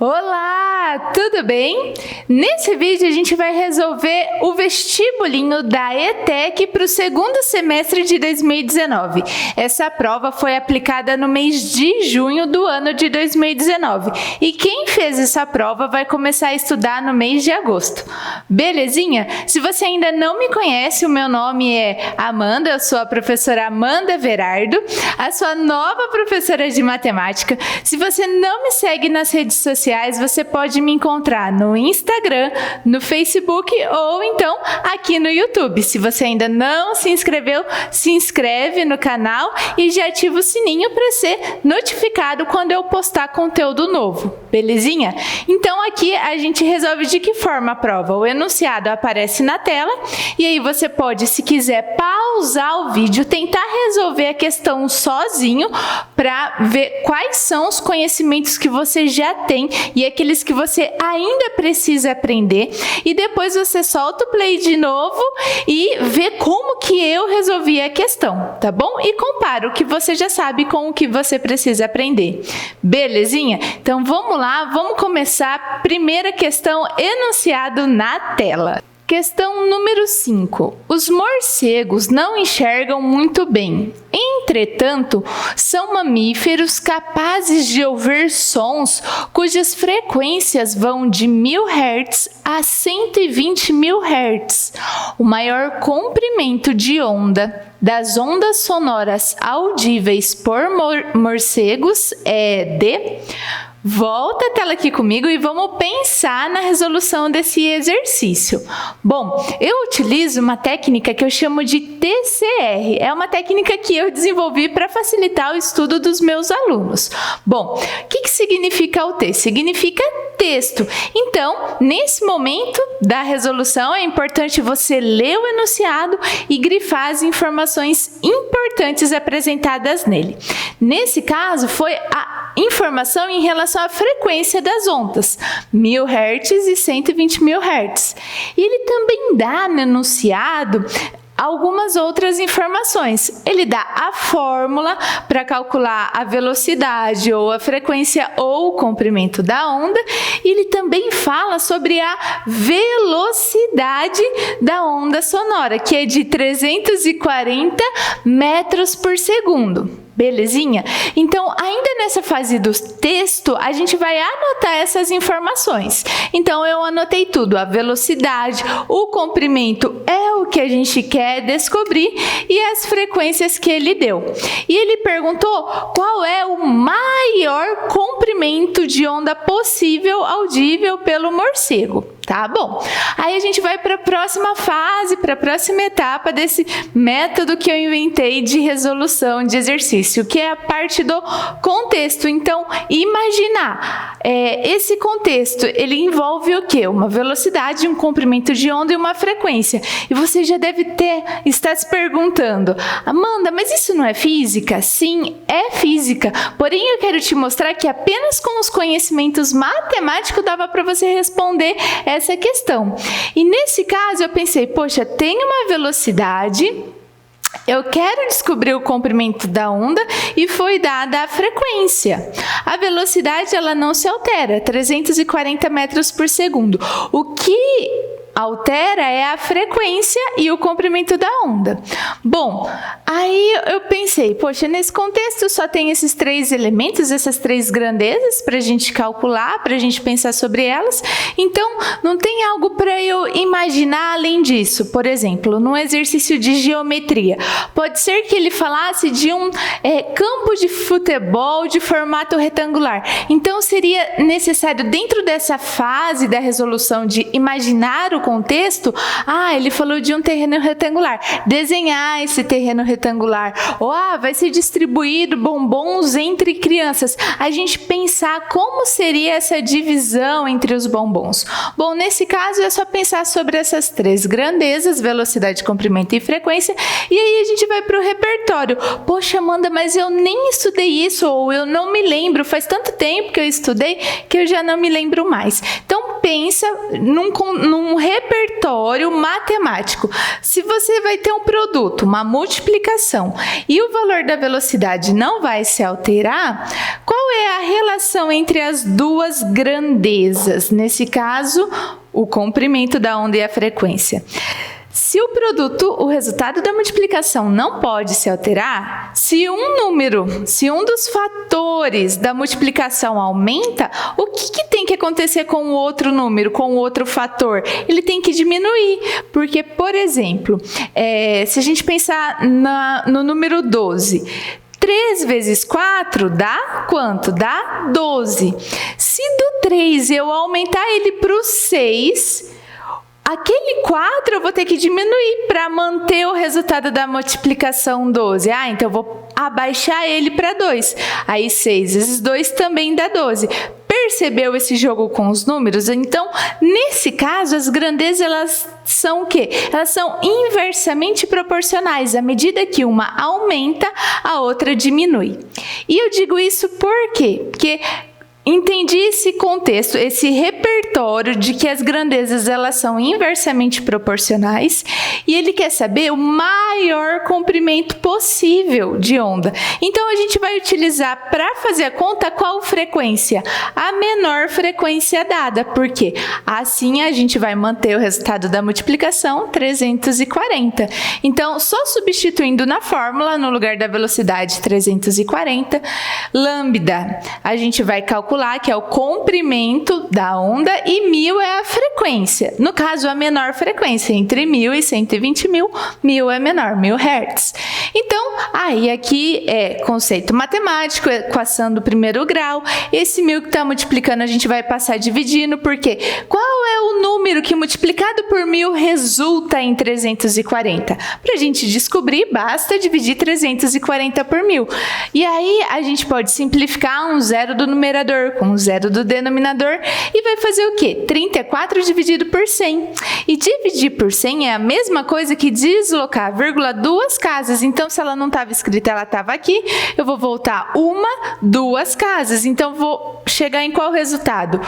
Olá, tudo bem? Nesse vídeo a gente vai resolver o vestibulinho da ETEC para o segundo semestre de 2019. Essa prova foi aplicada no mês de junho do ano de 2019 e quem fez essa prova vai começar a estudar no mês de agosto. Belezinha? Se você ainda não me conhece, o meu nome é Amanda, eu sou a professora Amanda Verardo, a sua nova professora de matemática. Se você não me segue nas redes sociais, você pode me encontrar no Instagram, no Facebook ou então aqui no YouTube. Se você ainda não se inscreveu, se inscreve no canal e já ativa o sininho para ser notificado quando eu postar conteúdo novo, belezinha? Então aqui a gente resolve de que forma a prova. O enunciado aparece na tela e aí você pode, se quiser, pausar o vídeo, tentar resolver a questão sozinho para ver quais são os conhecimentos que você já tem e aqueles que você ainda precisa aprender, e depois você solta o play de novo e vê como que eu resolvi a questão, tá bom? E compara o que você já sabe com o que você precisa aprender. Belezinha? Então vamos lá, vamos começar. Primeira questão, enunciado na tela. Questão número 5. Os morcegos não enxergam muito bem. Entretanto, são mamíferos capazes de ouvir sons cujas frequências vão de 1000 Hz a 120 mil Hz. O maior comprimento de onda das ondas sonoras audíveis por morcegos é de... Volta a tela aqui comigo e vamos pensar na resolução desse exercício. Bom, eu utilizo uma técnica que eu chamo de TCR. É uma técnica que eu desenvolvi para facilitar o estudo dos meus alunos. Bom, o que significa o T? Significa texto. Então, nesse momento da resolução, é importante você ler o enunciado e grifar as informações importantes apresentadas nele. Nesse caso, foi a informação em relação à frequência das ondas, 1000 Hz e 120 mil Hz. E ele também dá no enunciado algumas outras informações. Ele dá a fórmula para calcular a velocidade ou a frequência ou o comprimento da onda. E ele também fala sobre a velocidade da onda sonora, que é de 340 metros por segundo. Belezinha? Então, ainda nessa fase do texto, a gente vai anotar essas informações. Então, eu anotei tudo. A velocidade, o comprimento é o que a gente quer descobrir e as frequências que ele deu. E ele perguntou qual é o maior comprimento de onda possível audível pelo morcego. Tá bom. Aí a gente vai para a próxima fase, para a próxima etapa desse método que eu inventei de resolução de exercício, que é a parte do contexto. Então, imaginar. Esse contexto, ele envolve o quê? Uma velocidade, um comprimento de onda e uma frequência. E você já deve estar se perguntando, Amanda, mas isso não é física? Sim, é física. Porém, eu quero te mostrar que apenas com os conhecimentos matemáticos dava para você responder essa questão. E nesse caso eu pensei, poxa, tem uma velocidade, eu quero descobrir o comprimento da onda e foi dada a frequência. A velocidade ela não se altera, 340 metros por segundo. O que altera é a frequência e o comprimento da onda. Bom, aí eu pensei, poxa, nesse contexto só tem esses três elementos, essas três grandezas para a gente calcular, para a gente pensar sobre elas. Então, não tem algo para eu imaginar além disso. Por exemplo, num exercício de geometria, pode ser que ele falasse de um campo de futebol de formato retangular. Então, seria necessário, dentro dessa fase da resolução de imaginar o contexto, ele falou de um terreno retangular, desenhar esse terreno retangular, ou vai ser distribuído bombons entre crianças, a gente pensar como seria essa divisão entre os bombons. Bom, nesse caso é só pensar sobre essas três grandezas, velocidade, comprimento e frequência, e aí a gente vai para o repertório. Poxa, Amanda, mas eu nem estudei isso, ou eu não me lembro, faz tanto tempo que eu estudei que eu já não me lembro mais. Então pensa num repertório repertório matemático. Se você vai ter um produto, uma multiplicação, e o valor da velocidade não vai se alterar, qual é a relação entre as duas grandezas? Nesse caso, o comprimento da onda e a frequência. Se o produto, o resultado da multiplicação não pode se alterar, se um dos fatores da multiplicação aumenta, o que tem que acontecer com o outro número, com o outro fator? Ele tem que diminuir, porque, por exemplo, se a gente pensar no número 12, 3 vezes 4 dá quanto? Dá 12. Se do 3 eu aumentar ele para o 6... aquele 4 eu vou ter que diminuir para manter o resultado da multiplicação 12. Então eu vou abaixar ele para 2. Aí 6 vezes 2 também dá 12. Percebeu esse jogo com os números? Então, nesse caso, as grandezas elas são o quê? Elas são inversamente proporcionais. À medida que uma aumenta, a outra diminui. E eu digo isso por quê? Porque entendi esse contexto, esse repertório de que as grandezas elas são inversamente proporcionais e ele quer saber o maior comprimento possível de onda. Então a gente vai utilizar para fazer a conta qual frequência? A menor frequência dada, porque assim a gente vai manter o resultado da multiplicação 340. Então só substituindo na fórmula no lugar da velocidade 340, lambda, a gente vai calcular que é o comprimento da onda e 1000 é a frequência. No caso, a menor frequência, entre 1000 e 120.000, 1000 é menor, 1000 Hz. Então, aí aqui é conceito matemático, equação do primeiro grau. Esse 1000 que está multiplicando, a gente vai passar dividindo, porque qual é o número que multiplicado por 1000 resulta em 340? Para a gente descobrir, basta dividir 340 por 1000. E aí, a gente pode simplificar um zero do numerador com um zero do denominador e vai fazer o quê? 34 dividido por 100. E dividir por 100 é a mesma coisa que deslocar vírgula 2 casas. Então, se ela não estava escrita, ela estava aqui, eu vou voltar 2 casas. Então, vou chegar em qual resultado?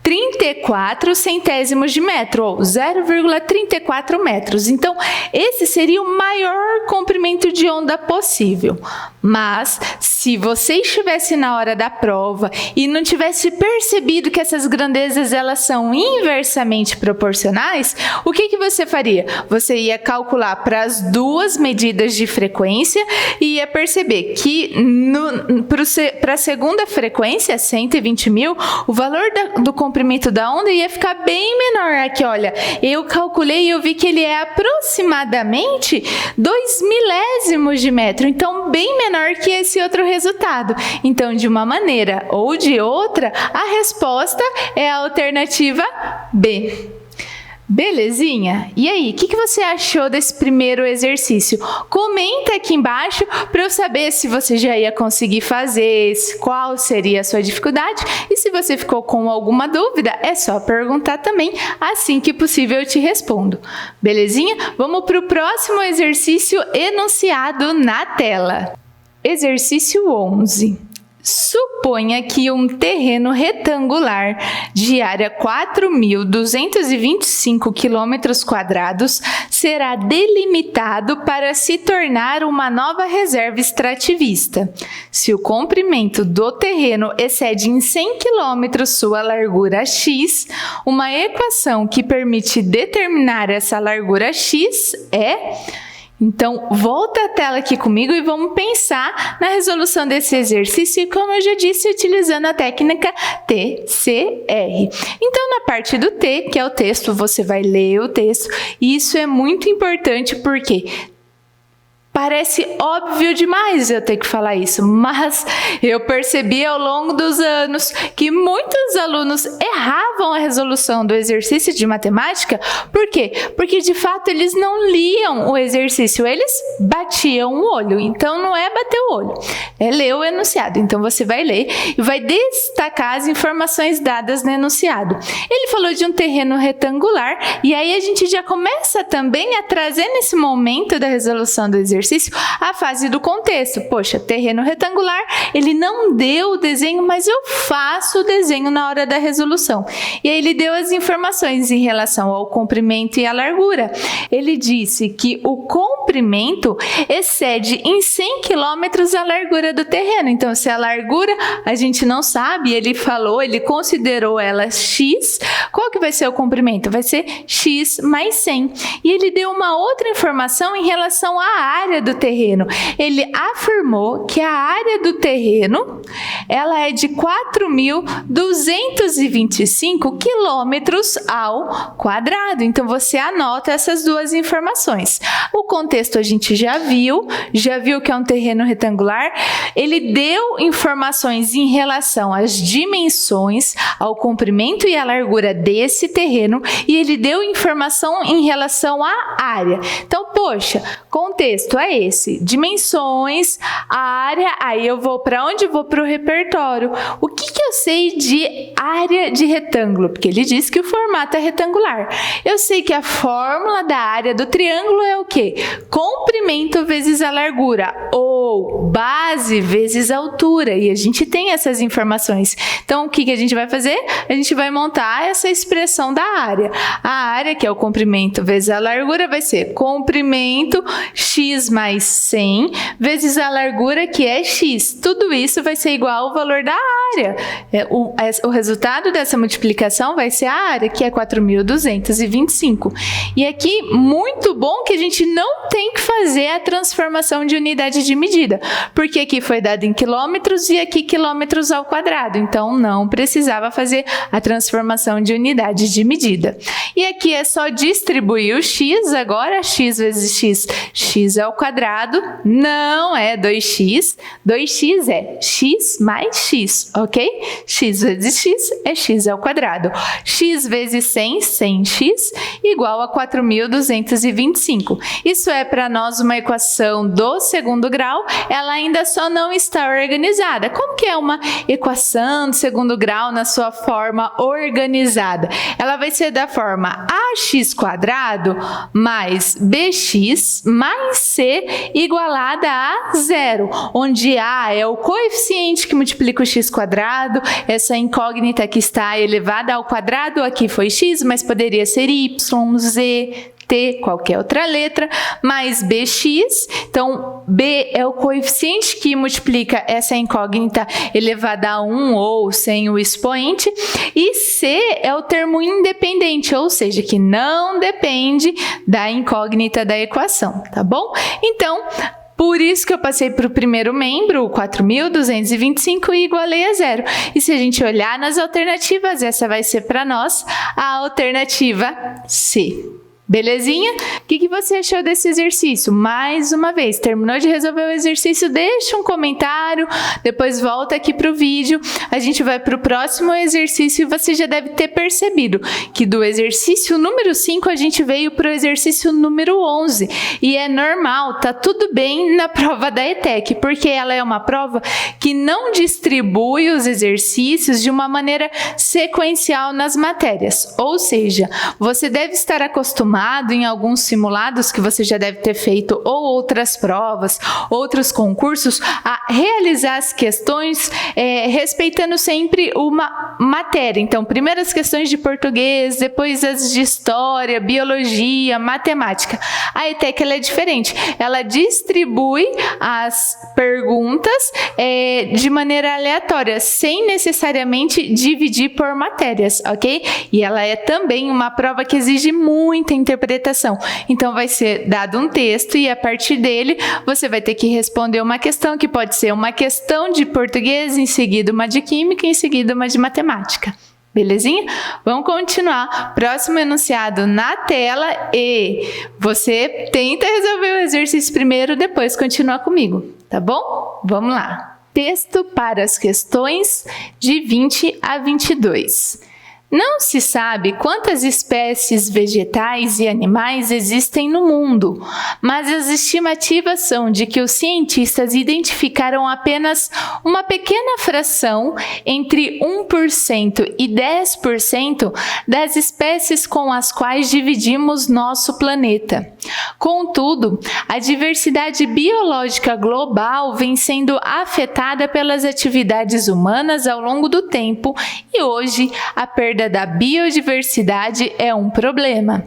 34 centésimos de metro, ou 0,34 metros. Então, esse seria o maior comprimento de onda possível. Mas, se você estivesse na hora da prova e não tivesse percebido que essas grandezas elas são inversamente proporcionais, o que você faria? Você ia calcular para as duas medidas de frequência e ia perceber que para a segunda frequência, 120.000, o valor do comprimento da onda ia ficar bem menor. Aqui, olha, eu calculei e eu vi que ele é aproximadamente 2 milésimos de metro, então bem menor que esse outro resultado. Então, de uma maneira ou de outra, a resposta é a alternativa B. Belezinha? E aí, o que você achou desse primeiro exercício? Comenta aqui embaixo para eu saber se você já ia conseguir fazer, qual seria a sua dificuldade. E se você ficou com alguma dúvida, é só perguntar também, assim que possível eu te respondo. Belezinha? Vamos para o próximo exercício enunciado na tela. Exercício 11. Suponha que um terreno retangular de área 4.225 km² será delimitado para se tornar uma nova reserva extrativista. Se o comprimento do terreno excede em 100 km sua largura x, uma equação que permite determinar essa largura x é... Então, volta a tela aqui comigo e vamos pensar na resolução desse exercício, como eu já disse, utilizando a técnica TCR. Então, na parte do T, que é o texto, você vai ler o texto. E isso é muito importante porque parece óbvio demais eu ter que falar isso, mas eu percebi ao longo dos anos que muitos alunos erravam a resolução do exercício de matemática. Por quê? Porque de fato eles não liam o exercício, eles batiam o olho. Então não é bater o olho, é ler o enunciado. Então você vai ler e vai destacar as informações dadas no enunciado. Ele falou de um terreno retangular e aí a gente já começa também a trazer nesse momento da resolução do exercício exercício a fase do contexto. Poxa, terreno retangular, ele não deu o desenho, mas eu faço o desenho na hora da resolução. E aí ele deu as informações em relação ao comprimento e à largura. Ele disse que o comprimento excede em 100 km a largura do terreno. Então, se a largura a gente não sabe, ele considerou ela x, qual que vai ser o comprimento? Vai ser x mais 100. E ele deu uma outra informação em relação à área do terreno. Ele afirmou que a área do terreno, ela é de 4.225 quilômetros ao quadrado. Então, você anota essas duas informações. O contexto a gente já viu que é um terreno retangular. Ele deu informações em relação às dimensões, ao comprimento e à largura desse terreno, e ele deu informação em relação à área. Então, poxa, contexto é esse, dimensões, a área, aí eu vou para onde? Vou para o repertório. O que eu sei de área de retângulo? Porque ele disse que o formato é retangular. Eu sei que a fórmula da área do triângulo é o quê? Comprimento vezes a largura, ou base vezes a altura, e a gente tem essas informações. Então, o que a gente vai fazer? A gente vai montar essa expressão da área. A área, que é o comprimento vezes a largura, vai ser comprimento x mais 100 vezes a largura, que é x. Tudo isso vai ser igual ao valor da área. O resultado dessa multiplicação vai ser a área, que é 4.225. E aqui, muito bom que a gente não tem que fazer a transformação de unidade de medida, porque aqui foi dado em quilômetros e aqui quilômetros ao quadrado. Então, não precisava fazer a transformação de unidade de medida. E aqui é só distribuir o x, agora x vezes x ao quadrado, não é 2x, 2x é x mais x, ok? X vezes x é x ao quadrado. X vezes 100, 100x, igual a 4.225. Isso é para nós uma equação do segundo grau, ela ainda só não está organizada. Como que é uma equação do segundo grau na sua forma organizada? Ela vai ser da forma ax quadrado mais bx mais c igualada a zero, onde a é o coeficiente que multiplica o x quadrado, essa incógnita que está elevada ao quadrado, aqui foi x, mas poderia ser y, z, t, qualquer outra letra, mais bx. Então, b é o coeficiente que multiplica essa incógnita elevada a 1 ou sem o expoente, e c é o termo independente, ou seja, que não depende da incógnita da equação, tá bom? Então, por isso que eu passei para o primeiro membro, o 4.225, e igualei a zero. E se a gente olhar nas alternativas, essa vai ser para nós a alternativa C. Belezinha? O que você achou desse exercício? Mais uma vez, terminou de resolver o exercício? Deixa um comentário, depois volta aqui para o vídeo. A gente vai para o próximo exercício e você já deve ter percebido que do exercício número 5 a gente veio para o exercício número 11. E é normal, tá tudo bem na prova da ETEC, porque ela é uma prova que não distribui os exercícios de uma maneira sequencial nas matérias. Ou seja, você deve estar acostumado em alguns simulados que você já deve ter feito, ou outras provas, outros concursos, a realizar as questões respeitando sempre uma matéria. Então, primeiro as questões de português, depois as de história, biologia, matemática. A ETEC ela é diferente, ela distribui as perguntas de maneira aleatória, sem necessariamente dividir por matérias, ok? E ela é também uma prova que exige muita interpretação. Então, vai ser dado um texto e a partir dele você vai ter que responder uma questão que pode ser uma questão de português, em seguida uma de química, em seguida uma de matemática. Belezinha? Vamos continuar. Próximo enunciado na tela e você tenta resolver o exercício primeiro, depois continua comigo, tá bom? Vamos lá. Texto para as questões de 20 a 22. Não se sabe quantas espécies vegetais e animais existem no mundo, mas as estimativas são de que os cientistas identificaram apenas uma pequena fração, entre 1% e 10% das espécies com as quais dividimos nosso planeta. Contudo, a diversidade biológica global vem sendo afetada pelas atividades humanas ao longo do tempo e hoje a perda da biodiversidade é um problema.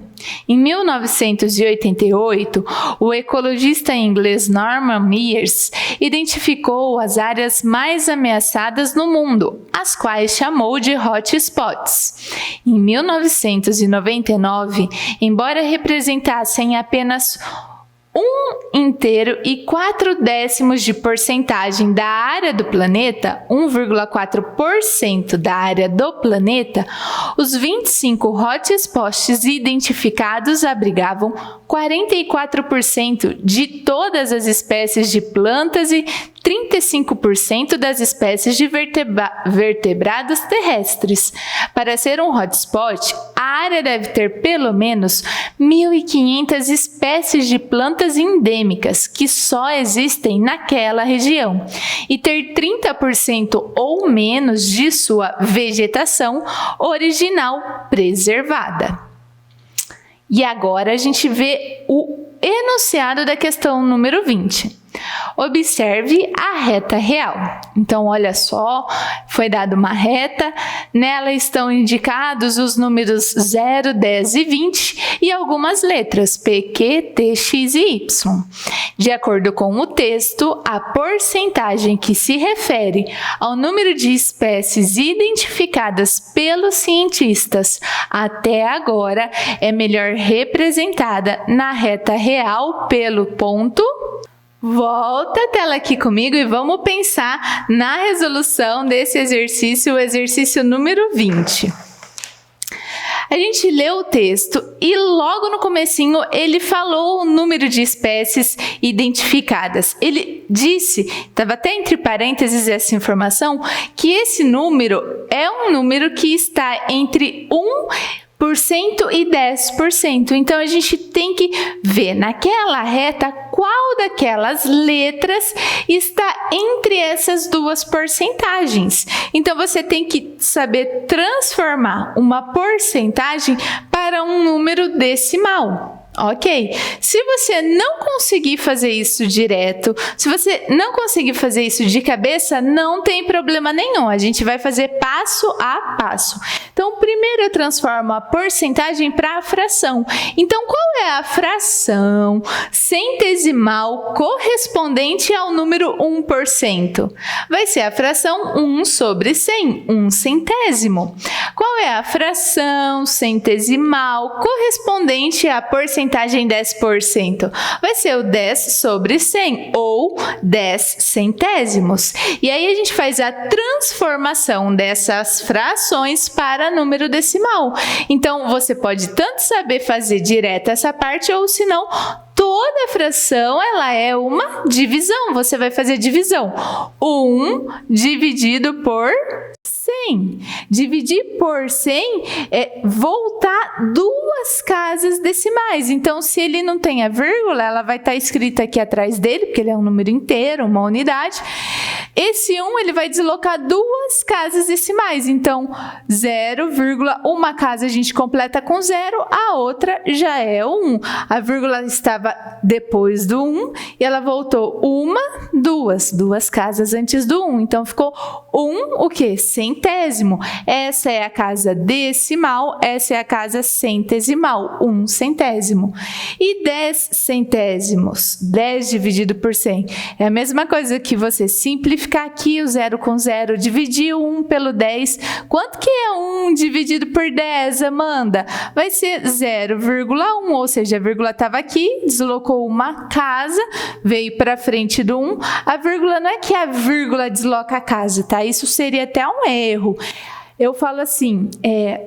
Em 1988, o ecologista inglês Norman Mears identificou as áreas mais ameaçadas no mundo, as quais chamou de hotspots. Em 1999, embora representassem apenas 1/4 de porcentagem da área do planeta, 1,4% da área do planeta, os 25 hotspots identificados abrigavam 44% de todas as espécies de plantas e 35% das espécies de vertebrados terrestres. Para ser um hotspot, a área deve ter pelo menos 1.500 espécies de plantas endêmicas que só existem naquela região e ter 30% ou menos de sua vegetação original preservada. E agora a gente vê o enunciado da questão número 20. Observe a reta real. Então, olha só, foi dada uma reta, nela estão indicados os números 0, 10 e 20 e algumas letras P, Q, T, X e Y. De acordo com o texto, a porcentagem que se refere ao número de espécies identificadas pelos cientistas até agora é melhor representada na reta real pelo ponto. Volta a tela aqui comigo e vamos pensar na resolução desse exercício, o exercício número 20. A gente leu o texto e logo no comecinho ele falou o número de espécies identificadas. Ele disse, estava até entre parênteses essa informação, que esse número é um número que está entre 1% e 10%. Então, a gente tem que ver naquela reta qual daquelas letras está entre essas duas porcentagens. Então, você tem que saber transformar uma porcentagem para um número decimal. Ok? Se você não conseguir fazer isso direto, se você não conseguir fazer isso de cabeça, não tem problema nenhum. A gente vai fazer passo a passo. Então, primeiro eu transformo a porcentagem para a fração. Então, qual é a fração centesimal correspondente ao número 1%? Vai ser a fração 1 sobre 100, 1 centésimo. Qual é a fração centesimal correspondente à porcentagem 10%? Vai ser o 10 sobre 100, ou 10 centésimos. E aí a gente faz a transformação dessas frações para número decimal. Então, você pode tanto saber fazer direto essa parte, ou se não, toda fração ela é uma divisão. Você vai fazer divisão. 1 dividido por 100. Dividir por 100 é voltar duas casas decimais. Então, se ele não tem a vírgula, ela vai estar escrita aqui atrás dele, porque ele é um número inteiro, uma unidade. Esse 1 ele vai deslocar duas casas decimais. Então, 0, uma casa a gente completa com 0, a outra já é o 1. A vírgula estava depois do 1 e ela voltou duas casas antes do 1. Então, ficou 1, o quê? Centésimo. Essa é a casa decimal, essa é a casa centesimal, 1 centésimo. E 10 centésimos, 10 dividido por 100. É a mesma coisa que você simplificar aqui o 0 com 0, dividir o 1 pelo 10. Quanto que é 1 dividido por 10, Amanda? Vai ser 0,1, ou seja, a vírgula estava aqui, deslocou uma casa, veio para frente do 1. A vírgula não é que a vírgula desloca a casa, tá? Isso seria até um erro. Eu falo assim,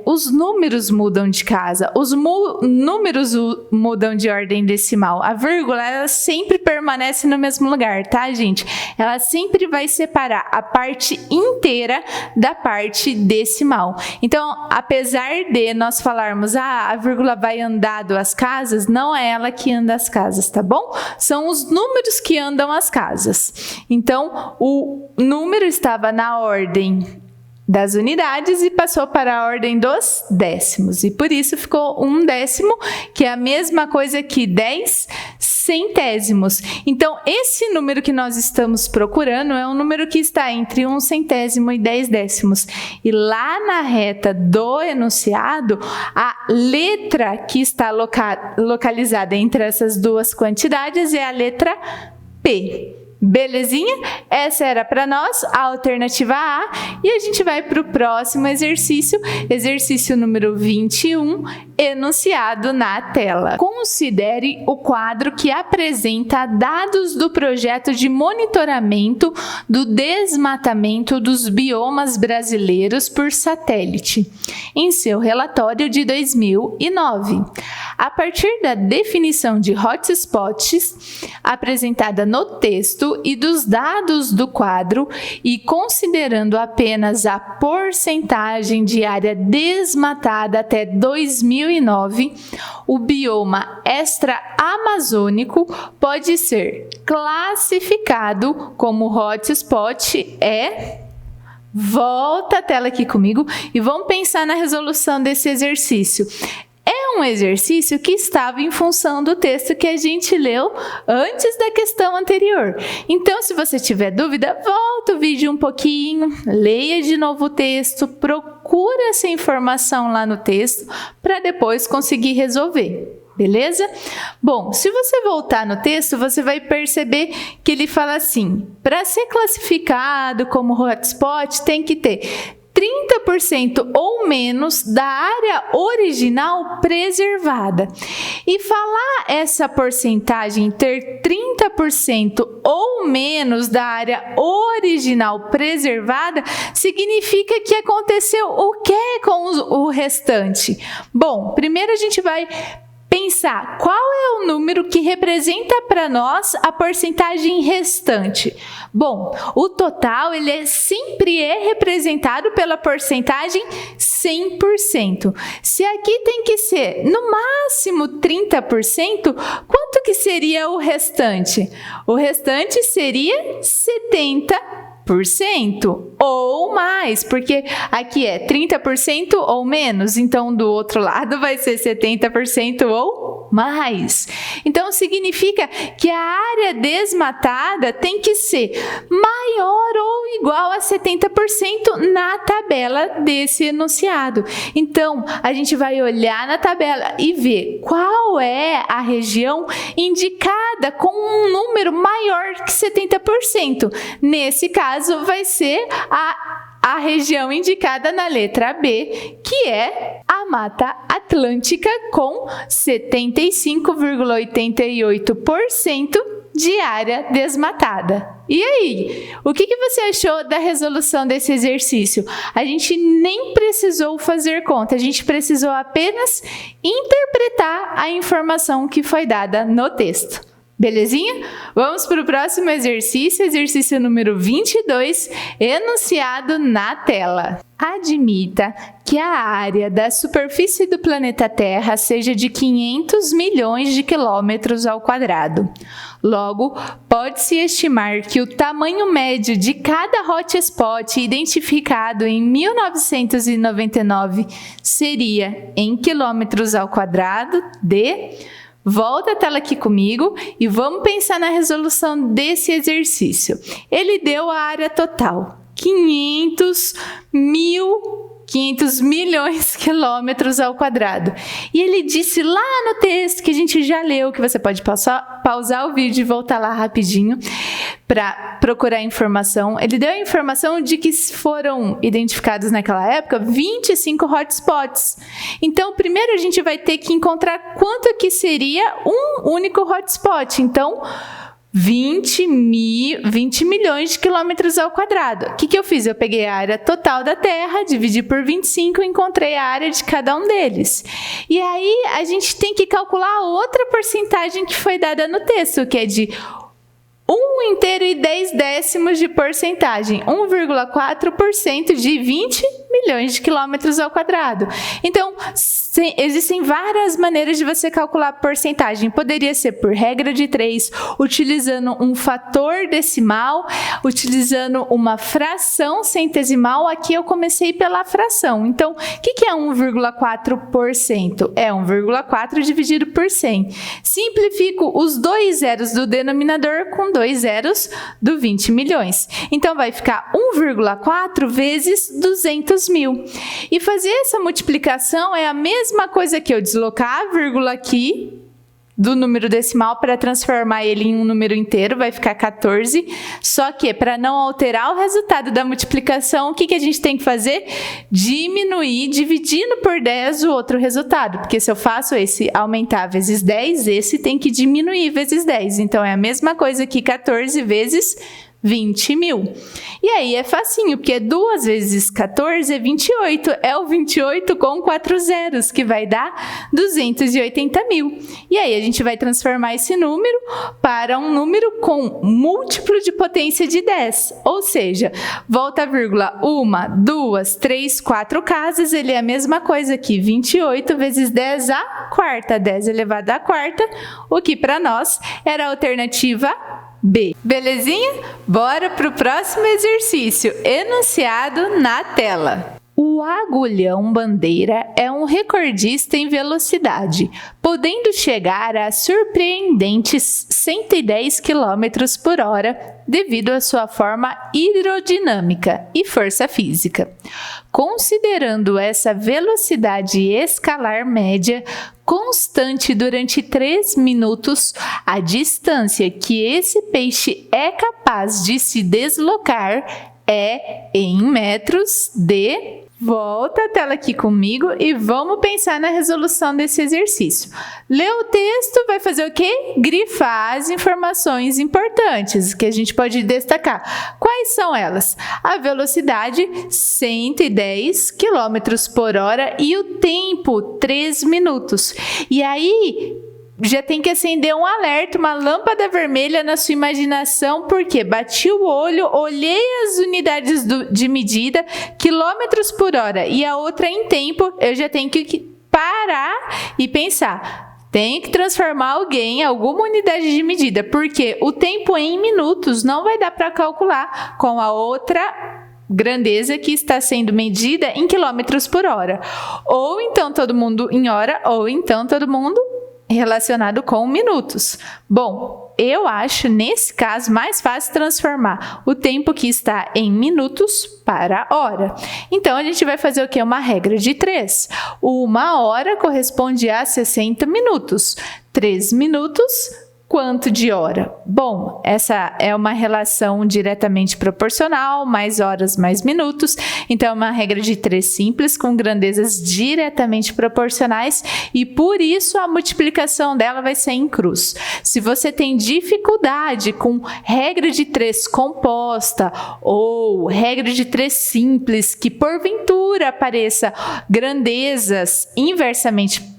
os números mudam de casa, os números mudam de ordem decimal. A vírgula, ela sempre permanece no mesmo lugar, tá, gente? Ela sempre vai separar a parte inteira da parte decimal. Então, apesar de nós falarmos, a vírgula vai andar duas casas, não é ela que anda as casas, tá bom? São os números que andam as casas. Então, o número estava na ordem das unidades e passou para a ordem dos décimos. E por isso ficou 1/10, que é a mesma coisa que 10 centésimos. Então, esse número que nós estamos procurando é um número que está entre 1 centésimo e 10 décimos. E lá na reta do enunciado, a letra que está localizada entre essas duas quantidades é a letra P. Belezinha? Essa era para nós a alternativa A e a gente vai para o próximo exercício, exercício número 21, enunciado na tela. Considere o quadro que apresenta dados do projeto de monitoramento do desmatamento dos biomas brasileiros por satélite, em seu relatório de 2009. A partir da definição de hotspots apresentada no texto e dos dados do quadro e considerando apenas a porcentagem de área desmatada até 2009, o bioma extra-amazônico pode ser classificado como hotspot Volta a tela aqui comigo e vamos pensar na resolução desse exercício. É um exercício que estava em função do texto que a gente leu antes da questão anterior. Então, se você tiver dúvida, volta o vídeo um pouquinho, leia de novo o texto, procura essa informação lá no texto para depois conseguir resolver. Beleza? Bom, se você voltar no texto, você vai perceber que ele fala assim: para ser classificado como hotspot, tem que ter 30% ou menos da área original preservada. E falar essa porcentagem ter 30% ou menos da área original preservada significa que aconteceu o que com o restante? Bom, primeiro a gente vai pensar qual é o número que representa para nós a porcentagem restante. Bom, o total ele sempre é representado pela porcentagem 100%. Se aqui tem que ser no máximo 30%, quanto que seria o restante? O restante seria 70% ou mais, porque aqui é 30% ou menos, então do outro lado vai ser 70% ou mais. Então significa que a área desmatada tem que ser maior ou igual a 70% na tabela desse enunciado. Então a gente vai olhar na tabela e ver qual é a região indicada com um número maior que 70%. Nesse caso, vai ser a região indicada na letra B, que é a Mata Atlântica, com 75,88% de área desmatada. E aí, o que você achou da resolução desse exercício? A gente nem precisou fazer conta, a gente precisou apenas interpretar a informação que foi dada no texto. Belezinha? Vamos para o próximo exercício, exercício número 22, enunciado na tela. Admita que a área da superfície do planeta Terra seja de 500 milhões de quilômetros ao quadrado. Logo, pode-se estimar que o tamanho médio de cada hotspot identificado em 1999 seria, em quilômetros ao quadrado, de... Volta a tela aqui comigo e vamos pensar na resolução desse exercício. Ele deu a área total, 500 milhões de quilômetros ao quadrado. E ele disse lá no texto que a gente já leu, que você pode pausar o vídeo e voltar lá rapidinho para procurar informação. Ele deu a informação de que foram identificados naquela época 25 hotspots. Então, primeiro a gente vai ter que encontrar quanto que seria um único hotspot. Então, 20 milhões de quilômetros ao quadrado. O que eu fiz? Eu peguei a área total da Terra, dividi por 25 e encontrei a área de cada um deles. E aí, a gente tem que calcular outra porcentagem que foi dada no texto, que é de 1 inteiro e 10 décimos de porcentagem, 1,4% de 20 milhões de quilômetros ao quadrado. Então, existem várias maneiras de você calcular a porcentagem. Poderia ser por regra de 3, utilizando um fator decimal, utilizando uma fração centesimal. Aqui eu comecei pela fração. Então, o que é 1,4%? É 1,4 dividido por 100. Simplifico os 2 zeros do denominador com 2 zeros do 20 milhões. Então, vai ficar 1,4 vezes 200 mil. E fazer essa multiplicação é a mesma coisa que eu deslocar a vírgula aqui do número decimal para transformar ele em um número inteiro, vai ficar 14. Só que para não alterar o resultado da multiplicação, o que a gente tem que fazer? Diminuir, dividindo por 10 o outro resultado. Porque se eu faço esse aumentar vezes 10, esse tem que diminuir vezes 10. Então, é a mesma coisa que 14 vezes 20 mil. E aí é facinho, porque 2 vezes 14 é 28. É o 28 com 4 zeros, que vai dar 280 mil. E aí a gente vai transformar esse número para um número com múltiplo de potência de 10. Ou seja, volta a vírgula, 1, 2, 3, 4 casas, ele é a mesma coisa aqui, 28 vezes 10 à quarta, 10 elevado à quarta, o que para nós era a alternativa B. Belezinha? Bora para o próximo exercício, enunciado na tela. O agulhão bandeira é um recordista em velocidade, podendo chegar a surpreendentes 110 km por hora devido à sua forma hidrodinâmica e força física. Considerando essa velocidade escalar média constante durante 3 minutos, a distância que esse peixe é capaz de se deslocar é em metros de... Volta a tela aqui comigo e vamos pensar na resolução desse exercício. Ler o texto vai fazer o quê? Grifar as informações importantes que a gente pode destacar. Quais são elas? A velocidade, 110 km por hora e o tempo, 3 minutos. E aí... já tem que acender um alerta, uma lâmpada vermelha na sua imaginação, porque bati o olho, olhei as unidades de medida, quilômetros por hora, e a outra em tempo, eu já tenho que parar e pensar. Tem que transformar alguém em alguma unidade de medida, porque o tempo em minutos não vai dar para calcular com a outra grandeza que está sendo medida em quilômetros por hora. Ou então todo mundo em hora, ou então todo mundo relacionado com minutos. Bom, eu acho nesse caso mais fácil transformar o tempo que está em minutos para hora. Então a gente vai fazer o que? Uma regra de 3. 1 hora corresponde a 60 minutos. 3 minutos, quanto de hora? Bom, essa é uma relação diretamente proporcional, mais horas, mais minutos. Então, é uma regra de 3 simples, com grandezas diretamente proporcionais, e por isso a multiplicação dela vai ser em cruz. Se você tem dificuldade com regra de 3 composta ou regra de 3 simples, que porventura apareça grandezas inversamente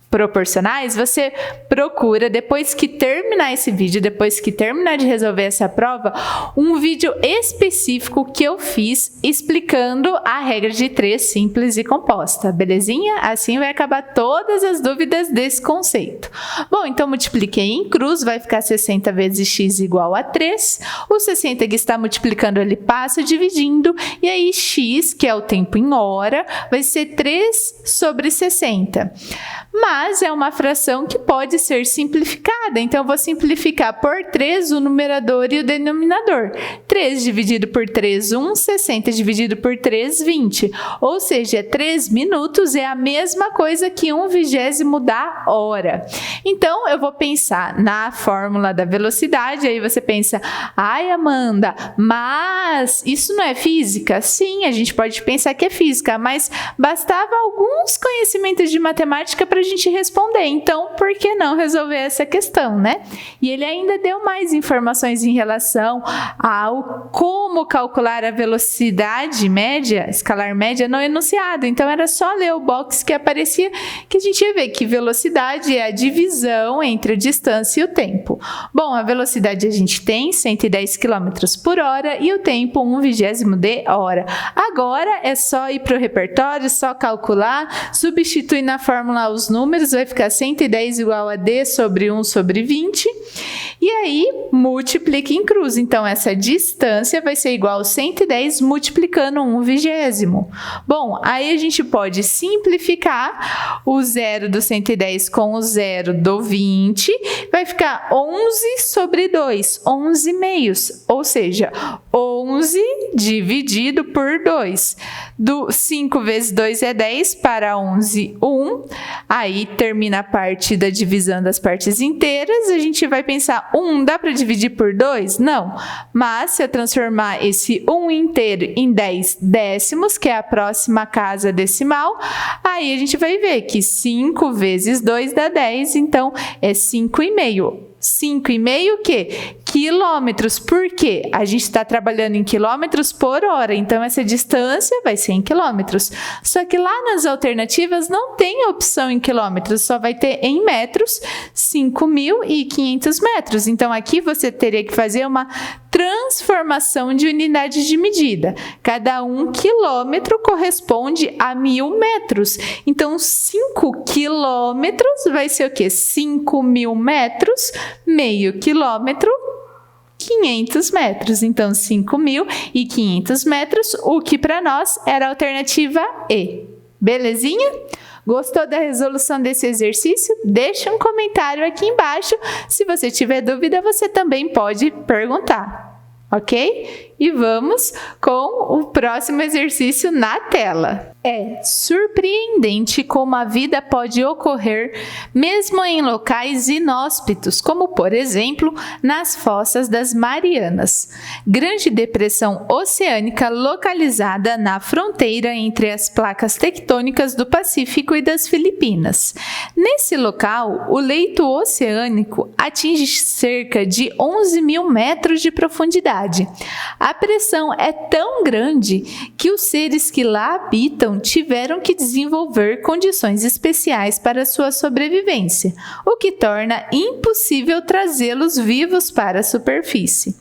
proporcionais, você procura, depois que terminar esse vídeo, depois que terminar de resolver essa prova, um vídeo específico que eu fiz explicando a regra de 3 simples e composta, belezinha? Assim vai acabar todas as dúvidas desse conceito. Bom, então multipliquei em cruz, vai ficar 60 vezes x igual a 3. O 60 que está multiplicando, ele passa dividindo, e aí x, que é o tempo em hora, vai ser 3 sobre 60. Mas é uma fração que pode ser simplificada, então eu vou simplificar por 3 o numerador e o denominador. 3 dividido por 3, 1, 60 dividido por 3, 20. Ou seja, 3 minutos é a mesma coisa que 1/20 da hora. Então, eu vou pensar na fórmula da velocidade, aí você pensa, ai Amanda, mas isso não é física? Sim, a gente pode pensar que é física, mas bastava alguns conhecimentos de matemática para a gente responder. Então, por que não não resolver essa questão, né? E ele ainda deu mais informações em relação ao como calcular a velocidade média, escalar média no enunciado. Então era só ler o box que aparecia que a gente ia ver que velocidade é a divisão entre a distância e o tempo. Bom, a velocidade a gente tem 110 km por hora e o tempo 1/20 de hora. Agora é só ir para o repertório, só calcular, substituir na fórmula os números, vai ficar 110 igual a d sobre 1 sobre 20, e aí multiplica em cruz. Então essa distância vai ser igual a 110 multiplicando 1/20. Bom, aí a gente pode simplificar o zero do 110 com o zero do 20, vai ficar 11 sobre 2, 11 meios, ou seja, 11 dividido por 2. Do 5 vezes 2 é 10, para 11, 1. Aí termina a parte da divisão das partes inteiras. A gente vai pensar, 1 dá para dividir por 2? Não. Mas se eu transformar esse 1 inteiro em 10 décimos, que é a próxima casa decimal, aí a gente vai ver que 5 vezes 2 dá 10, então é 5,5. 5,5 o quê? Quilômetros. Por quê? A gente está trabalhando em quilômetros por hora, então essa distância vai ser em quilômetros. Só que lá nas alternativas não tem a opção em quilômetros, só vai ter em metros, 5.500 metros. Então aqui você teria que fazer uma transformação de unidade de medida. Cada 1 quilômetro corresponde a 1.000 metros. Então 5 quilômetros vai ser o quê? 5.000 metros, meio quilômetro, 500 metros. Então 5.500 metros, o que para nós era a alternativa E. Belezinha? Gostou da resolução desse exercício? Deixa um comentário aqui embaixo. Se você tiver dúvida, você também pode perguntar, ok? E vamos com o próximo exercício na tela. É surpreendente como a vida pode ocorrer mesmo em locais inóspitos, como por exemplo nas Fossas das Marianas, grande depressão oceânica localizada na fronteira entre as placas tectônicas do Pacífico e das Filipinas. Nesse local, o leito oceânico atinge cerca de 11.000 metros de profundidade. A pressão é tão grande que os seres que lá habitam tiveram que desenvolver condições especiais para sua sobrevivência, o que torna impossível trazê-los vivos para a superfície.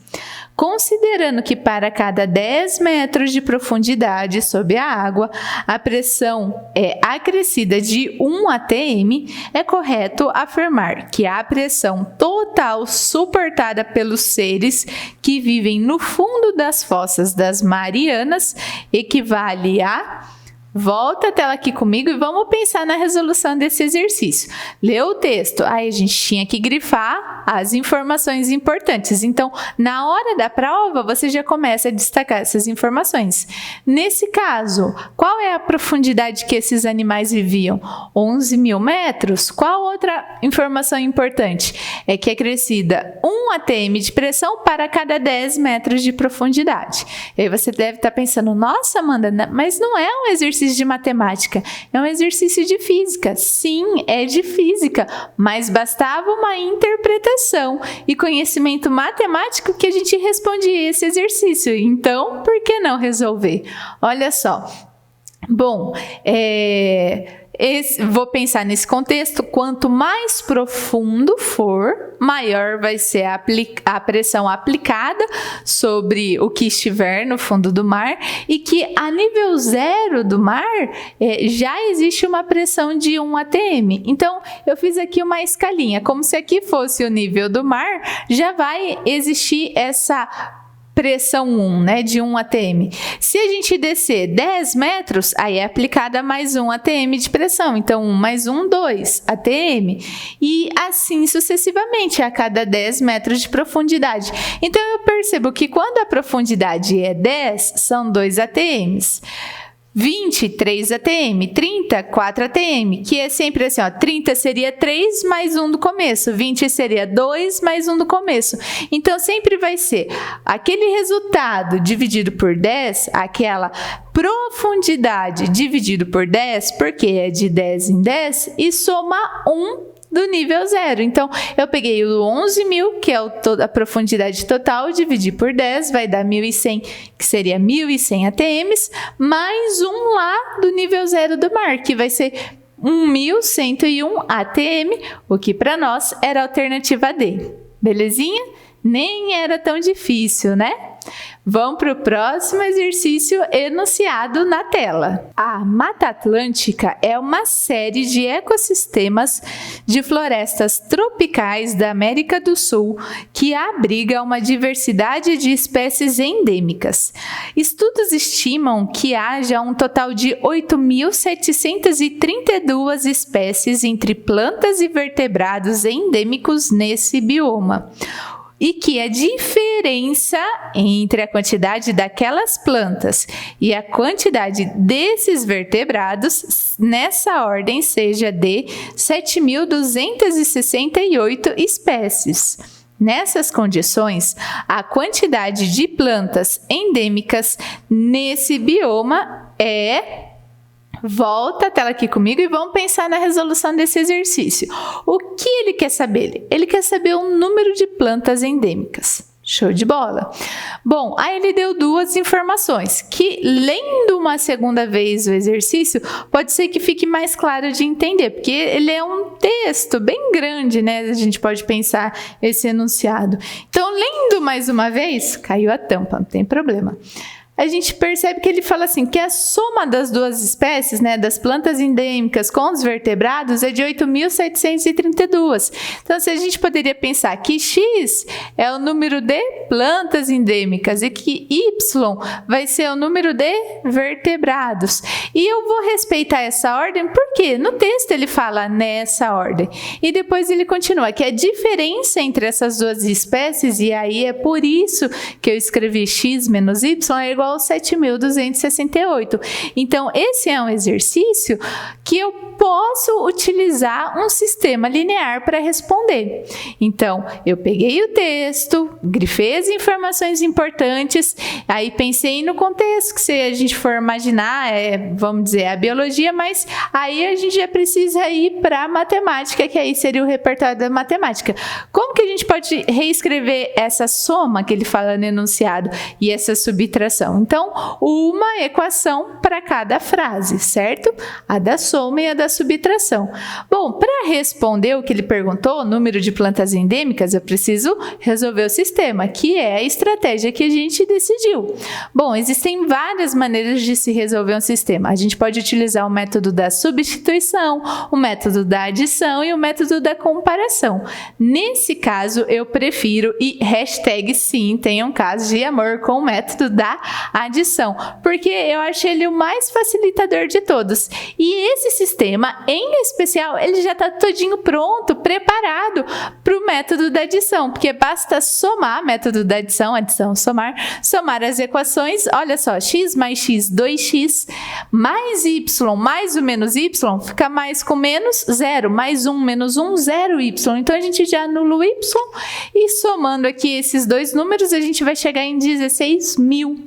Considerando que para cada 10 metros de profundidade sob a água, a pressão é acrescida de 1 atm, é correto afirmar que a pressão total suportada pelos seres que vivem no fundo das Fossas das Marianas equivale a... Volta a tela aqui comigo e vamos pensar na resolução desse exercício. Lê o texto, aí a gente tinha que grifar as informações importantes. Então, na hora da prova, você já começa a destacar essas informações. Nesse caso, qual é a profundidade que esses animais viviam? 11.000 metros? Qual outra informação importante? É que é crescida 1 atm de pressão para cada 10 metros de profundidade. E aí você deve estar pensando, nossa, Amanda, mas não é um exercício de matemática, é um exercício de física. Sim, é de física, mas bastava uma interpretação e conhecimento matemático que a gente respondia esse exercício. Então, por que não resolver? Olha só. Bom, vou pensar nesse contexto, quanto mais profundo for, maior vai ser a pressão aplicada sobre o que estiver no fundo do mar, e que a nível zero do mar já existe uma pressão de 1 atm. Então, eu fiz aqui uma escalinha, como se aqui fosse o nível do mar, já vai existir essa pressão 1, né, de 1 atm. Se a gente descer 10 metros, aí é aplicada mais 1 atm de pressão. Então, 1 mais 1, 2 atm. E assim sucessivamente, a cada 10 metros de profundidade. Então, eu percebo que quando a profundidade é 10, são 2 atms. 20, 3 atm, 30, 4 atm, que é sempre assim, ó, 30 seria 3 mais 1 do começo, 20 seria 2 mais 1 do começo. Então, sempre vai ser aquele resultado dividido por 10, aquela profundidade dividido por 10, porque é de 10 em 10, e soma 1 do nível 0. Então, eu peguei o 11.000, que é a profundidade total, dividi por 10, vai dar 1.100, que seria 1.100 ATMs, mais um lá do nível 0 do mar, que vai ser 1.101 ATM, o que para nós era a alternativa D. Belezinha? Nem era tão difícil, né? Vamos para o próximo exercício enunciado na tela. A Mata Atlântica é uma série de ecossistemas de florestas tropicais da América do Sul que abriga uma diversidade de espécies endêmicas. Estudos estimam que haja um total de 8.732 espécies entre plantas e vertebrados endêmicos nesse bioma. E que a diferença entre a quantidade daquelas plantas e a quantidade desses vertebrados, nessa ordem, seja de 7.268 espécies. Nessas condições, a quantidade de plantas endêmicas nesse bioma é... Volta a tela aqui comigo e vamos pensar na resolução desse exercício. O que ele quer saber? Ele quer saber o número de plantas endêmicas. Show de bola! Bom, aí ele deu duas informações, que lendo uma segunda vez o exercício, pode ser que fique mais claro de entender, porque ele é um texto bem grande, né? A gente pode pensar esse enunciado. Então, lendo mais uma vez, caiu a tampa, não tem problema. A gente percebe que ele fala assim, que a soma das duas espécies, né, das plantas endêmicas com os vertebrados é de 8.732. Então, se a gente poderia pensar que X é o número de plantas endêmicas e que Y vai ser o número de vertebrados. E eu vou respeitar essa ordem porque no texto ele fala nessa ordem. E depois ele continua que a diferença entre essas duas espécies, e aí é por isso que eu escrevi X menos Y, é igual 7.268. Então, esse é um exercício que eu posso utilizar um sistema linear para responder. Então, eu peguei o texto, grifei as informações importantes, aí pensei no contexto, que se a gente for imaginar, vamos dizer, a biologia, mas aí a gente já precisa ir para a matemática, que aí seria o repertório da matemática. Como que a gente pode reescrever essa soma que ele fala no enunciado e essa subtração? Então, uma equação para cada frase, certo? A da soma e a da subtração. Bom, para responder o que ele perguntou, o número de plantas endêmicas, eu preciso resolver o sistema, que é a estratégia que a gente decidiu. Bom, existem várias maneiras de se resolver um sistema. A gente pode utilizar o método da substituição, o método da adição e o método da comparação. Nesse caso, eu prefiro, e hashtag sim, tenham casos de amor com o método da adição, porque eu acho ele o mais facilitador de todos. E esse sistema, em especial, ele já está todinho pronto, preparado para o método da adição, porque basta somar, método da adição, somar as equações, olha só, x mais x, 2x, mais y, mais o menos y, fica mais com menos, 0, mais 1, menos 1, 0y. Então, a gente já anula o y e somando aqui esses dois números, a gente vai chegar em 16.000.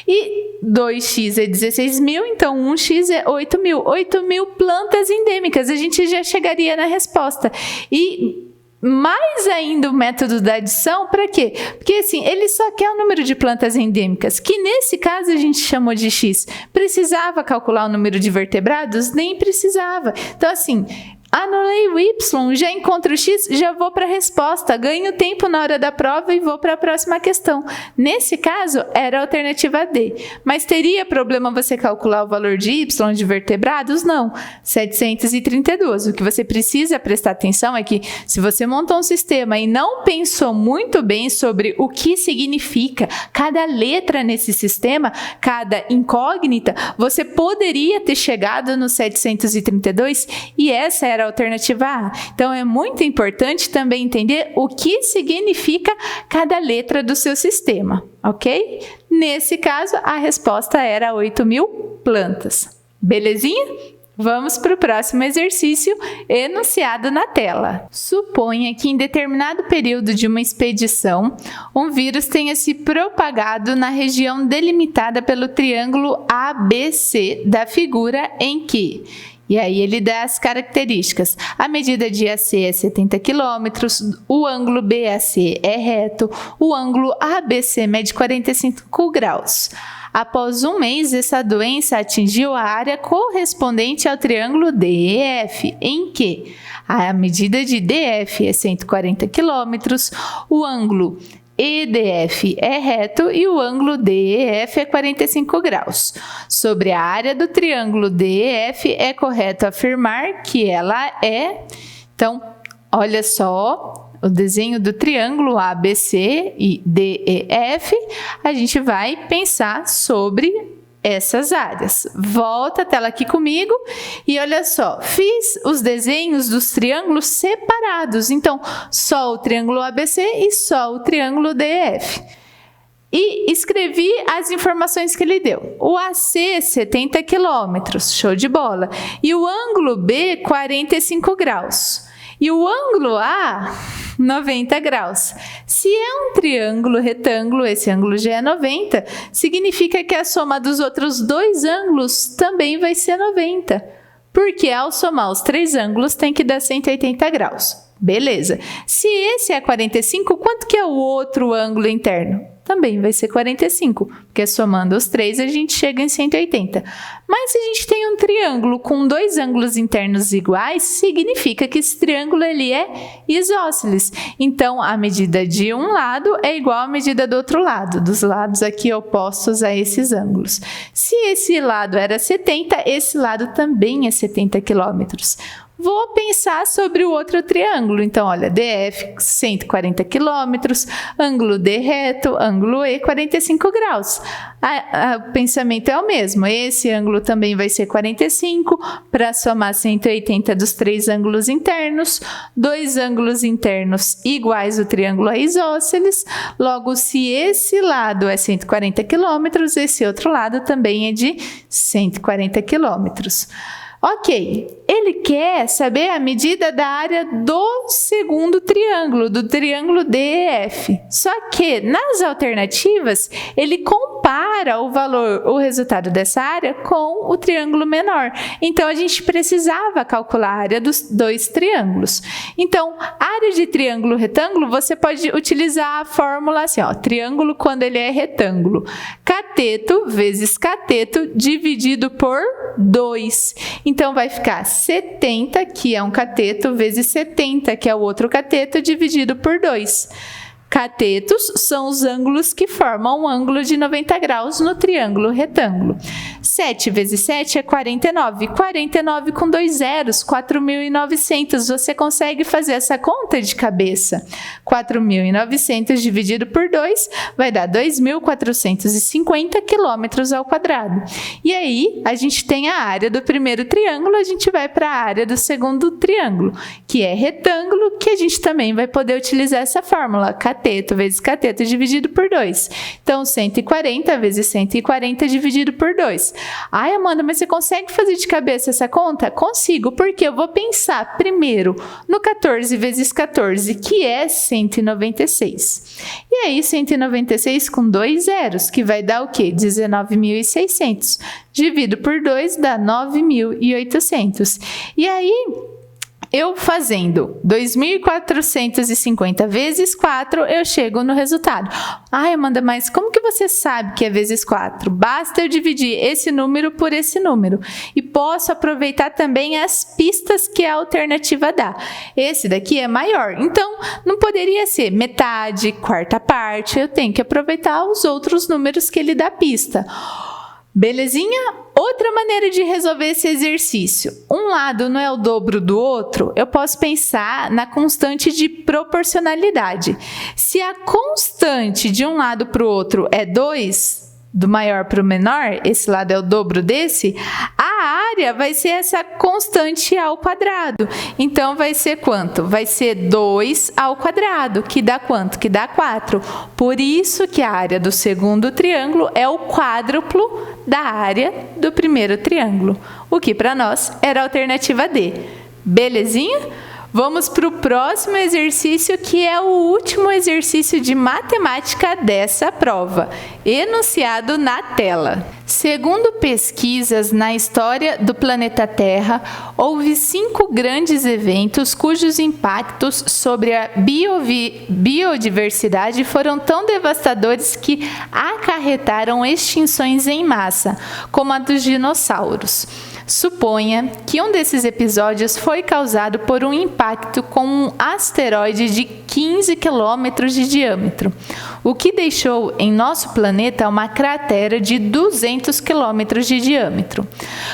E 2x é 16.000, então 1x é 8.000. 8.000 plantas endêmicas, a gente já chegaria na resposta. E mais ainda o método da adição, para quê? Porque assim, ele só quer o número de plantas endêmicas, que nesse caso a gente chamou de x. Precisava calcular o número de vertebrados? Nem precisava. Então assim, anulei o y, já encontro o x, já vou para a resposta, ganho tempo na hora da prova e vou para a próxima questão. Nesse caso, era a alternativa D. Mas teria problema você calcular o valor de y de vertebrados? Não, 732. O que você precisa prestar atenção é que se você montou um sistema e não pensou muito bem sobre o que significa cada letra nesse sistema, cada incógnita, você poderia ter chegado no 732 e essa era a alternativa A. Então, é muito importante também entender o que significa cada letra do seu sistema, ok? Nesse caso, a resposta era 8.000 plantas. Belezinha? Vamos para o próximo exercício enunciado na tela. Suponha que em determinado período de uma expedição, um vírus tenha se propagado na região delimitada pelo triângulo ABC da figura em que E aí ele dá as características. A medida de AC é 70 km, o ângulo BAC é reto, o ângulo ABC mede 45 graus. Após um mês, essa doença atingiu a área correspondente ao triângulo DEF, em que a medida de DF é 140 km, o ângulo EDF é reto e o ângulo DEF é 45 graus. Sobre a área do triângulo DEF, é correto afirmar que ela é... Então, olha só, o desenho do triângulo ABC e DEF, a gente vai pensar sobre essas áreas. Volta a tela aqui comigo e olha só, fiz os desenhos dos triângulos separados, então só o triângulo ABC e só o triângulo DEF. E escrevi as informações que ele deu. O AC 70 km, show de bola, e o ângulo B 45 graus. E o ângulo A, 90 graus. Se é um triângulo retângulo, esse ângulo já é 90, significa que a soma dos outros dois ângulos também vai ser 90. Porque ao somar os três ângulos tem que dar 180 graus. Beleza. Se esse é 45, quanto que é o outro ângulo interno? Também vai ser 45, porque somando os três a gente chega em 180. Mas se a gente tem um triângulo com dois ângulos internos iguais, significa que esse triângulo ele é isósceles. Então, a medida de um lado é igual à medida do outro lado, dos lados aqui opostos a esses ângulos. Se esse lado era 70, esse lado também é 70 quilômetros. Vou pensar sobre o outro triângulo. Então, olha, DF 140 km, ângulo D reto, ângulo E 45 graus. O pensamento é o mesmo. Esse ângulo também vai ser 45 para somar 180 dos três ângulos internos. Dois ângulos internos iguais, o triângulo é isósceles. Logo, se esse lado é 140 km, esse outro lado também é de 140 km. Ok, ele quer saber a medida da área do segundo triângulo, do triângulo DEF. Só que nas alternativas, ele compara o resultado dessa área com o triângulo menor. Então, a gente precisava calcular a área dos dois triângulos. Então, área de triângulo retângulo, você pode utilizar a fórmula assim, ó, triângulo quando ele é retângulo. Cateto vezes cateto dividido por 2. Então, vai ficar 70, que é um cateto, vezes 70, que é o outro cateto, dividido por 2. Catetos são os ângulos que formam um ângulo de 90 graus no triângulo retângulo. 7 vezes 7 é 49. 49 com 2 zeros, 4.900. Você consegue fazer essa conta de cabeça. 4.900 dividido por 2 vai dar 2.450 quilômetros ao quadrado. E aí, a gente tem a área do primeiro triângulo, a gente vai para a área do segundo triângulo, que é retângulo, que a gente também vai poder utilizar essa fórmula. Cateto vezes cateto dividido por 2. Então, 140 vezes 140 dividido por 2. Ai, Amanda, mas você consegue fazer de cabeça essa conta? Consigo, porque eu vou pensar primeiro no 14 vezes 14, que é 196. E aí, 196 com 2 zeros, que vai dar o quê? 19.600. Dividido por 2 dá 9.800. E aí, eu fazendo 2.450 vezes 4, eu chego no resultado. Ai, Amanda, mas como que você sabe que é vezes 4? Basta eu dividir esse número por esse número. E posso aproveitar também as pistas que a alternativa dá. Esse daqui é maior, então não poderia ser metade, quarta parte. Eu tenho que aproveitar os outros números que ele dá pista. Belezinha? Outra maneira de resolver esse exercício. Um lado não é o dobro do outro, eu posso pensar na constante de proporcionalidade. Se a constante de um lado para o outro é 2, do maior para o menor, esse lado é o dobro desse, a área vai ser essa constante ao quadrado. Então, vai ser quanto? Vai ser 2 ao quadrado, que dá quanto? Que dá 4. Por isso que a área do segundo triângulo é o quádruplo da área do primeiro triângulo, o que para nós era a alternativa D. Belezinha? Vamos para o próximo exercício, que é o último exercício de matemática dessa prova. Enunciado na tela. Segundo pesquisas na história do planeta Terra, houve 5 grandes eventos cujos impactos sobre a biodiversidade foram tão devastadores que acarretaram extinções em massa, como a dos dinossauros. Suponha que um desses episódios foi causado por um impacto com um asteroide de 15 quilômetros de diâmetro, o que deixou em nosso planeta uma cratera de 200 quilômetros de diâmetro.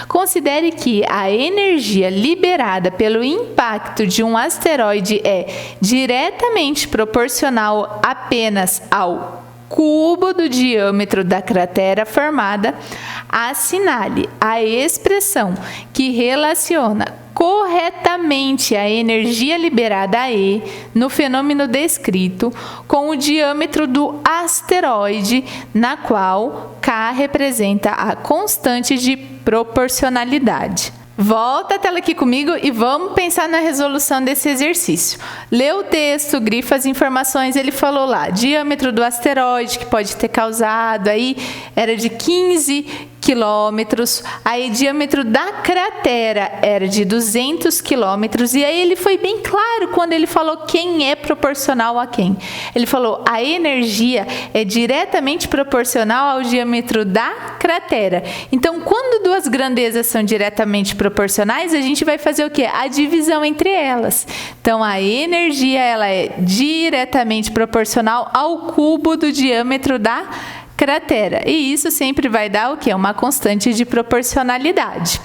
Considere que a energia liberada pelo impacto de um asteroide é diretamente proporcional apenas ao cubo do diâmetro da cratera formada. Assinale a expressão que relaciona corretamente a energia liberada E no fenômeno descrito com o diâmetro do asteroide, na qual K representa a constante de proporcionalidade. Volta a tela aqui comigo e vamos pensar na resolução desse exercício. Lê o texto, grifa as informações. Ele falou lá, diâmetro do asteroide que pode ter causado, aí era de 15 quilômetros, aí diâmetro da cratera era de 200 quilômetros, e aí ele foi bem claro quando ele falou quem é proporcional a quem. Ele falou, a energia é diretamente proporcional ao diâmetro da cratera. Então, quando duas grandezas são diretamente proporcionais, a gente vai fazer o quê? A divisão entre elas. Então, a energia ela é diretamente proporcional ao cubo do diâmetro da cratera. E isso sempre vai dar o quê? Uma constante de proporcionalidade.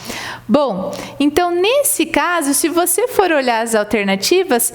Bom, então nesse caso, se você for olhar as alternativas,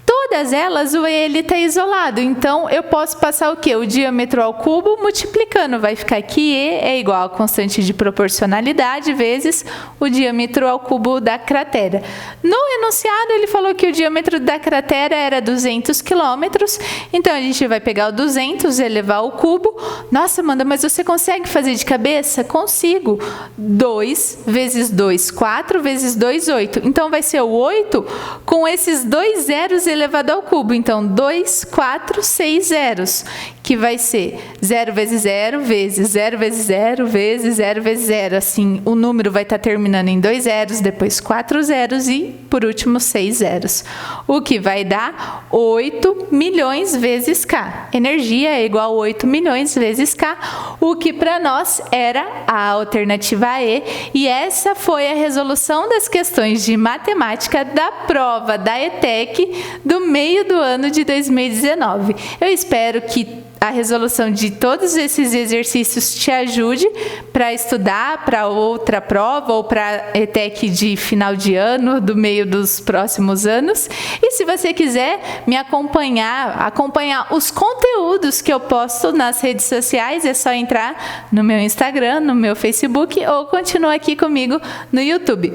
todas elas o ele está isolado, então eu posso passar o quê? O diâmetro ao cubo multiplicando, vai ficar que E é igual a constante de proporcionalidade vezes o diâmetro ao cubo da cratera. No enunciado ele falou que o diâmetro da cratera era 200 quilômetros, então a gente vai pegar o 200, elevar ao cubo. Nossa, Amanda, mas você consegue fazer de cabeça? Consigo. 2 vezes 2, 4 vezes 2, 8. Então vai ser o 8 com esses dois zeros elevado ao cubo, então 2, 4, 6 zeros, que vai ser 0 vezes 0 vezes 0 vezes 0 vezes 0 vezes 0, assim, o número vai estar terminando em 2 zeros, depois 4 zeros e, por último, 6 zeros, o que vai dar 8 milhões vezes K. Energia é igual a 8 milhões vezes K, o que para nós era a alternativa E, e essa foi a resolução das questões de matemática da prova da ETEC do meio do ano de 2019. Eu espero que a resolução de todos esses exercícios te ajude para estudar para outra prova ou para a ETEC de final de ano, do meio dos próximos anos. E se você quiser me acompanhar os conteúdos que eu posto nas redes sociais, é só entrar no meu Instagram, no meu Facebook ou continua aqui comigo no YouTube.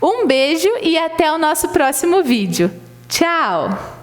Um beijo e até o nosso próximo vídeo. Tchau!